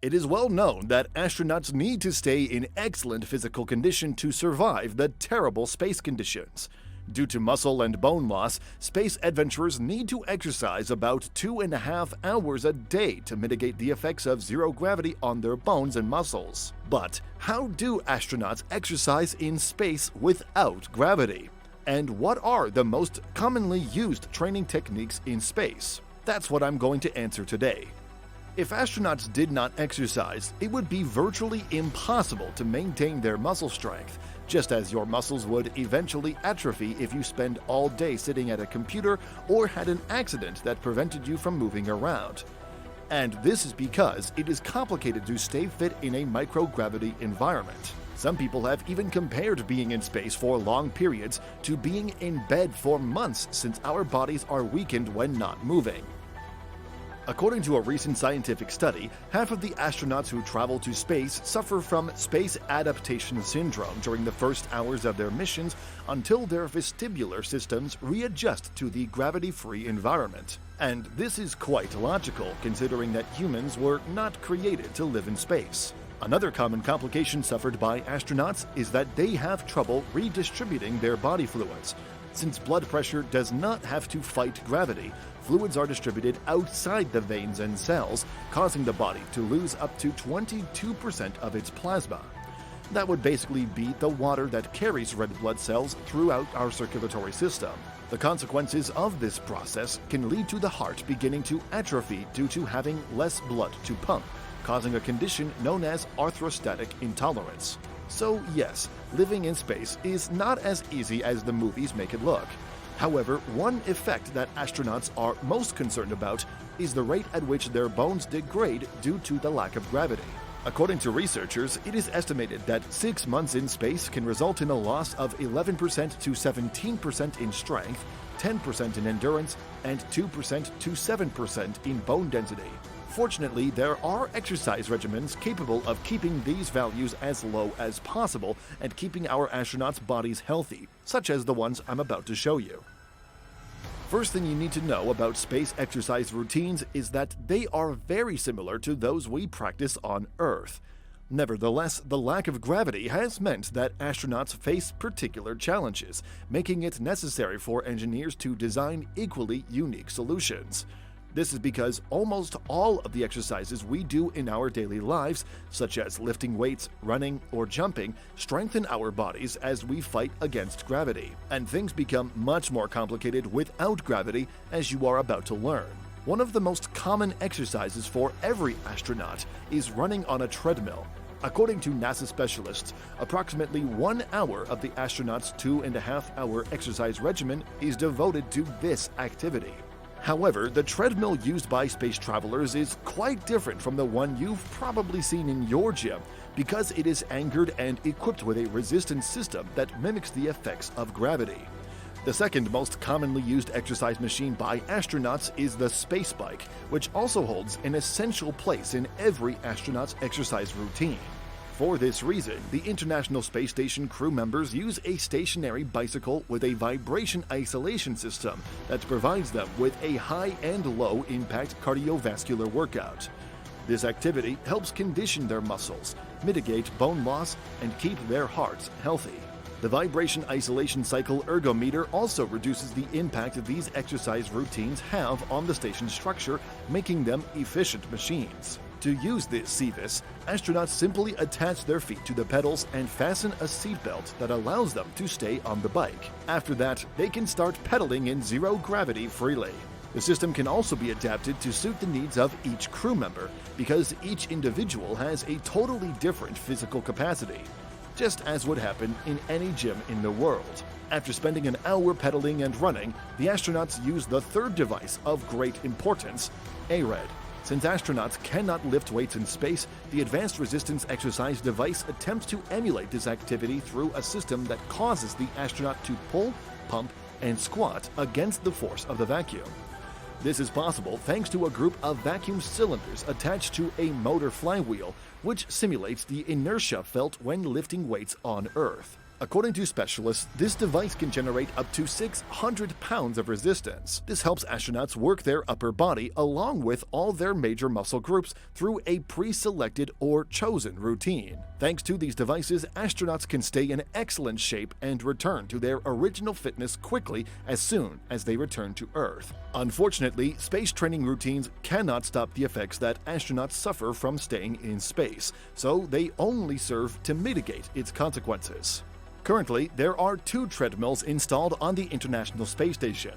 It is well known that astronauts need to stay in excellent physical condition to survive the terrible space conditions. Due to muscle and bone loss, space adventurers need to exercise about 2.5 hours a day to mitigate the effects of zero gravity on their bones and muscles. But how do astronauts exercise in space without gravity? And what are the most commonly used training techniques in space? That's what I'm going to answer today. If astronauts did not exercise, it would be virtually impossible to maintain their muscle strength, just as your muscles would eventually atrophy if you spend all day sitting at a computer or had an accident that prevented you from moving around. And this is because it is complicated to stay fit in a microgravity environment. Some people have even compared being in space for long periods to being in bed for months, since our bodies are weakened when not moving. According to a recent scientific study, half of the astronauts who travel to space suffer from space adaptation syndrome during the first hours of their missions until their vestibular systems readjust to the gravity-free environment. And this is quite logical, considering that humans were not created to live in space. Another common complication suffered by astronauts is that they have trouble redistributing their body fluids. Since blood pressure does not have to fight gravity, fluids are distributed outside the veins and cells, causing the body to lose up to 22% of its plasma. That would basically be the water that carries red blood cells throughout our circulatory system. The consequences of this process can lead to the heart beginning to atrophy due to having less blood to pump, causing a condition known as arthrostatic intolerance. So yes, living in space is not as easy as the movies make it look. However, one effect that astronauts are most concerned about is the rate at which their bones degrade due to the lack of gravity. According to researchers, it is estimated that 6 months in space can result in a loss of 11% to 17% in strength, 10% in endurance, and 2% to 7% in bone density. Fortunately, there are exercise regimens capable of keeping these values as low as possible and keeping our astronauts' bodies healthy, such as the ones I'm about to show you. First thing you need to know about space exercise routines is that they are very similar to those we practice on Earth. Nevertheless, the lack of gravity has meant that astronauts face particular challenges, making it necessary for engineers to design equally unique solutions. This is because almost all of the exercises we do in our daily lives, such as lifting weights, running, or jumping, strengthen our bodies as we fight against gravity. And things become much more complicated without gravity, as you are about to learn. One of the most common exercises for every astronaut is running on a treadmill. According to NASA specialists, approximately 1 hour of the astronaut's 2.5-hour exercise regimen is devoted to this activity. However, the treadmill used by space travelers is quite different from the one you've probably seen in your gym, because it is anchored and equipped with a resistance system that mimics the effects of gravity. The second most commonly used exercise machine by astronauts is the space bike, which also holds an essential place in every astronaut's exercise routine. For this reason, the International Space Station crew members use a stationary bicycle with a vibration isolation system that provides them with a high and low impact cardiovascular workout. This activity helps condition their muscles, mitigate bone loss, and keep their hearts healthy. The vibration isolation cycle ergometer also reduces the impact these exercise routines have on the station's structure, making them efficient machines. To use this CVIS, astronauts simply attach their feet to the pedals and fasten a seatbelt that allows them to stay on the bike. After that, they can start pedaling in zero gravity freely. The system can also be adapted to suit the needs of each crew member, because each individual has a totally different physical capacity, just as would happen in any gym in the world. After spending an hour pedaling and running, the astronauts use the third device of great importance, ARED. Since astronauts cannot lift weights in space, the Advanced Resistance Exercise device attempts to emulate this activity through a system that causes the astronaut to pull, pump, and squat against the force of the vacuum. This is possible thanks to a group of vacuum cylinders attached to a motor flywheel, which simulates the inertia felt when lifting weights on Earth. According to specialists, this device can generate up to 600 pounds of resistance. This helps astronauts work their upper body along with all their major muscle groups through a pre-selected or chosen routine. Thanks to these devices, astronauts can stay in excellent shape and return to their original fitness quickly as soon as they return to Earth. Unfortunately, space training routines cannot stop the effects that astronauts suffer from staying in space, so they only serve to mitigate its consequences. Currently, there are 2 treadmills installed on the International Space Station.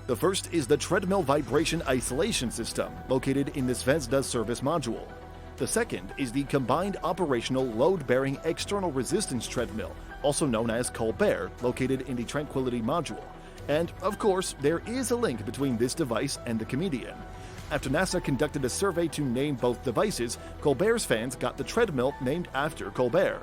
The first is the Treadmill Vibration Isolation System, located in the Zvezda service module. The second is the Combined Operational Load-Bearing External Resistance Treadmill, also known as Colbert, located in the Tranquility module. And, of course, there is a link between this device and the comedian. After NASA conducted a survey to name both devices, Colbert's fans got the treadmill named after Colbert.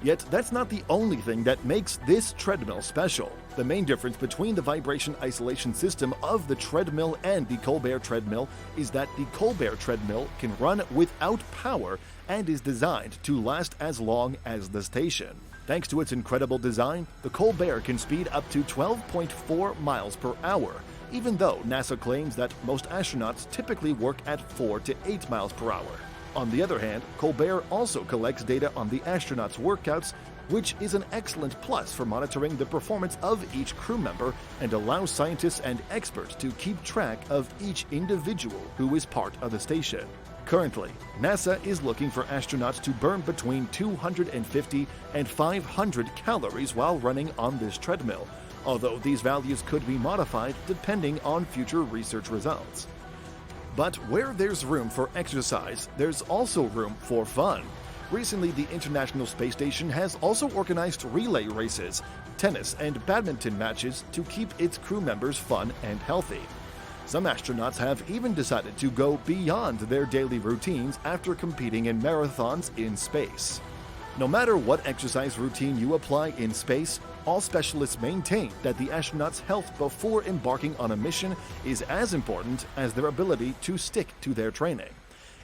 Yet that's not the only thing that makes this treadmill special. The main difference between the vibration isolation system of the treadmill and the Colbert treadmill is that the Colbert treadmill can run without power and is designed to last as long as the station. Thanks to its incredible design, the Colbert can speed up to 12.4 miles per hour, even though NASA claims that most astronauts typically work at 4 to 8 miles per hour. On the other hand, Colbert also collects data on the astronauts' workouts, which is an excellent plus for monitoring the performance of each crew member and allows scientists and experts to keep track of each individual who is part of the station. Currently, NASA is looking for astronauts to burn between 250 and 500 calories while running on this treadmill, although these values could be modified depending on future research results. But where there's room for exercise, there's also room for fun. Recently, the International Space Station has also organized relay races, tennis, and badminton matches to keep its crew members fun and healthy. Some astronauts have even decided to go beyond their daily routines after competing in marathons in space. No matter what exercise routine you apply in space, all specialists maintain that the astronauts' health before embarking on a mission is as important as their ability to stick to their training.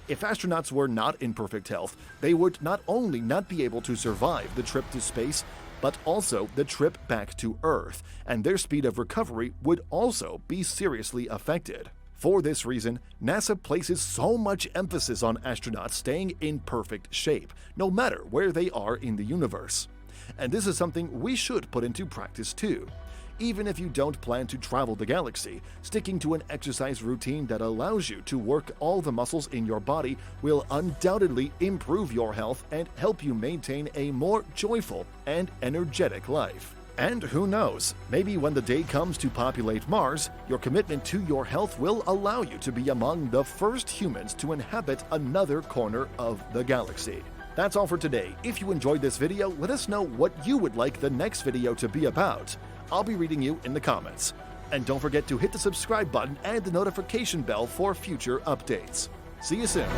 If astronauts were not in perfect health, they would not only not be able to survive the trip to space, but also the trip back to Earth, and their speed of recovery would also be seriously affected. For this reason, NASA places so much emphasis on astronauts staying in perfect shape, no matter where they are in the universe. And this is something we should put into practice too. Even if you don't plan to travel the galaxy, sticking to an exercise routine that allows you to work all the muscles in your body will undoubtedly improve your health and help you maintain a more joyful and energetic life. And who knows, maybe when the day comes to populate Mars, your commitment to your health will allow you to be among the first humans to inhabit another corner of the galaxy. That's all for today. If you enjoyed this video, let us know what you would like the next video to be about. I'll be reading you in the comments. And don't forget to hit the subscribe button and the notification bell for future updates. See you soon.